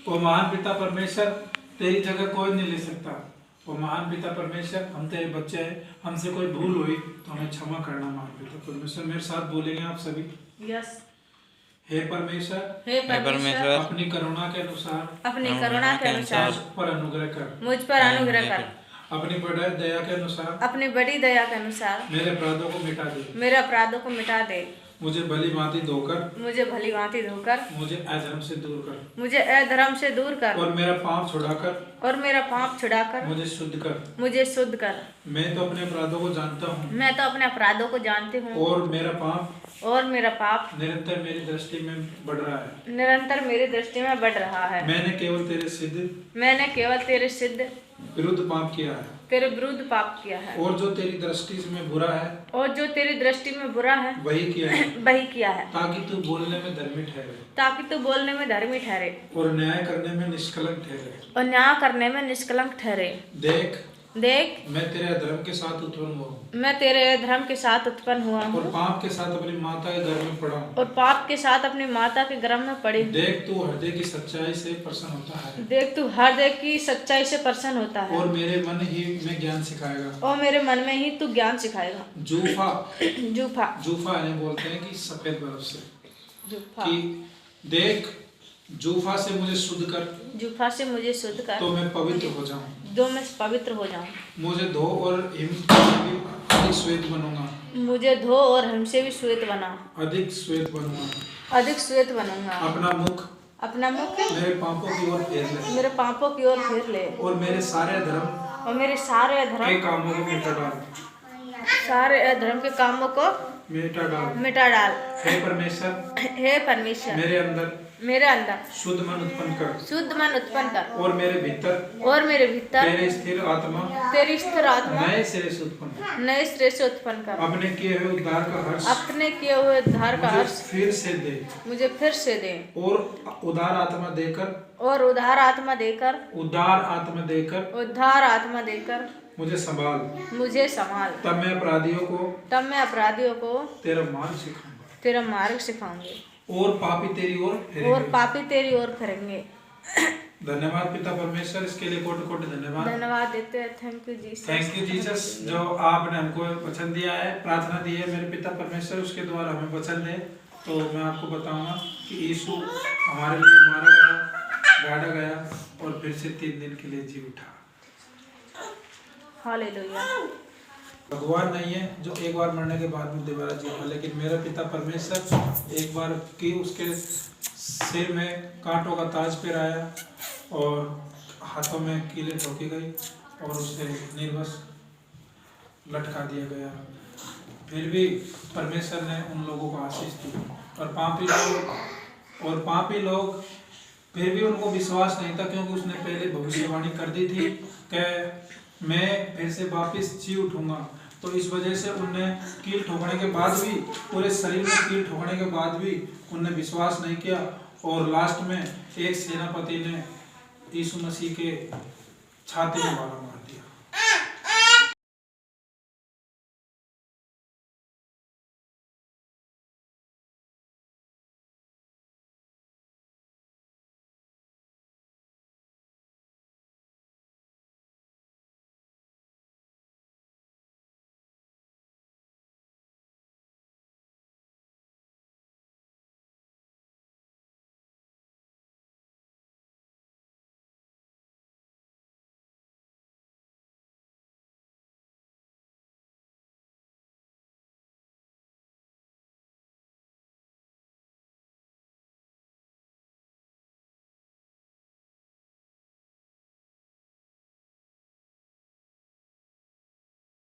वो महान पिता परमेश्वर तेरी जगह कोई नहीं ले सकता। वो महान पिता परमेश्वर, हम तेरे बच्चे हैं, हमसे कोई भूल हुई तो हमें क्षमा करना महान पिता परमेश्वर। मेरे साथ बोलेंगे आप सभी। यस। हे परमेश्वर, हे परमेश्वर, अपनी करुणा के अनुसार, अपनी करुणा के अनुसार मुझ पर अनुग्रह कर, मुझ पर अनुग्रह कर। अपनी बड़ी दया के अनुसार, अपनी बड़ी दया के अनुसार मेरे अपराधों को मिटा दे, मेरे अपराधों को मिटा दे। मुझे भली भांति धोकर, मुझे भली भांति धोकर, मुझे अधर्म से दूर कर, मुझे अधर्म से दूर कर, और मेरा पाप छुड़ाकर, और मेरा पाप छुड़ाकर मुझे शुद्ध कर, मुझे शुद्ध कर। मैं तो अपने अपराधों को जानता हूँ, मैं तो अपने अपराधों को जानती हूँ, और मेरा पाप निरंतर मेरी दृष्टि में बढ़ रहा है, निरंतर मेरी दृष्टि में बढ़ रहा है। मैंने केवल तेरे सिद्ध विरुद्ध पाप किया है, तेरे विरुद्ध पाप किया है, और जो तेरी दृष्टि में बुरा है, और जो तेरी दृष्टि में बुरा है वही किया है, वही किया है, ताकि तू बोलने में धर्मी ठहरे, ताकि तू बोलने में धर्मी ठहरे, और न्याय करने में निष्कलंक ठहरे, और न्याय करने में निष्कलंक ठहरे। देख देख, मैं तेरे अधर्म के साथ उत्पन्न हुआ, मैं तेरे धर्म के साथ उत्पन्न हुआ हूँ, और पाप के साथ अपनी माता के घर में पड़ा हूँ, और पाप के साथ अपनी माता के गर्भ में पड़ी हूँ। देख तू हृदय की सच्चाई से प्रसन्न होता है, देख तू हृदय की सच्चाई से प्रसन्न होता है, और मेरे मन ही में ज्ञान सिखाएगा, और मेरे मन में ही तू ज्ञान सिखाएगा। जूफा जूफा इन्हें बोलते हैं कि सफेद बर्फ से, जूफा कि देख जूफा से मुझे शुद्ध कर, जूफा से मुझे शुद्ध कर, तो मैं पवित्र हो जाऊं, दो मैं पवित्र हो जाऊं। मुझे धो और हिम से भी अधिक श्वेत बनूंगा, मुझे धो और हमसे भी श्वेत बना, अधिक श्वेत बनूंगा, अधिक श्वेत बनूंगा। अपना मुख मेरे पापों की ओर फेर ले, मेरे पापों की ओर फेर ले, और मेरे सारे धर्म के कामों को मिटा डाल, सारे अधर्म के कामों को मिटा डाल। हे परमेश्वर, मेरे अंदर शुद्ध मन उत्पन्न कर, और मेरे भीतर तेरी स्थिर आत्मा नए सिरे से उत्पन्न कर, अपने किए हुए उद्धार का हर्ष फिर मुझे फिर से दे, और उदार आत्मा देकर मुझे संभाल, तब मैं अपराधियों को तेरा मार्ग सिखाऊंगी, और पापी तेरी ओर फिरेंगे। धन्यवाद पिता परमेश्वर, इसके लिए कोटि धन्यवाद देते हैं। थैंक यू जीसस, जो आपने हमको वचन दिया है, प्रार्थना दी है मेरे पिता परमेश्वर, उसके द्वारा हमें वचन दे। तो मैं आपको बताऊंगा कि यीशु हमारे लिए मारा गया, गाड़ा गया, और फिर से 3 दिन के लिए जी उठा। हालेलुया। भगवान नहीं है जो एक बार मरने के बाद में दोबारा जी उठा, लेकिन मेरा पिता परमेश्वर एक बार की उसके सिर में कांटों का ताज पहनाया, और हाथों में कीलें ठोकी गई, और उसे निर्वस लटका दिया गया। फिर भी परमेश्वर ने उन लोगों को आशीष दी, और पापी लोग फिर भी उनको विश्वास नहीं था, क्योंकि उसने पहले भविष्यवाणी कर दी थी कि मैं फिर से वापस जी उठूंगा। तो इस वजह से उनने कील ठोकने के बाद भी, पूरे शरीर में कील ठोकने के बाद भी उनने विश्वास नहीं किया, और लास्ट में एक सेनापति ने यीशु मसीह के छाती में मार दिया।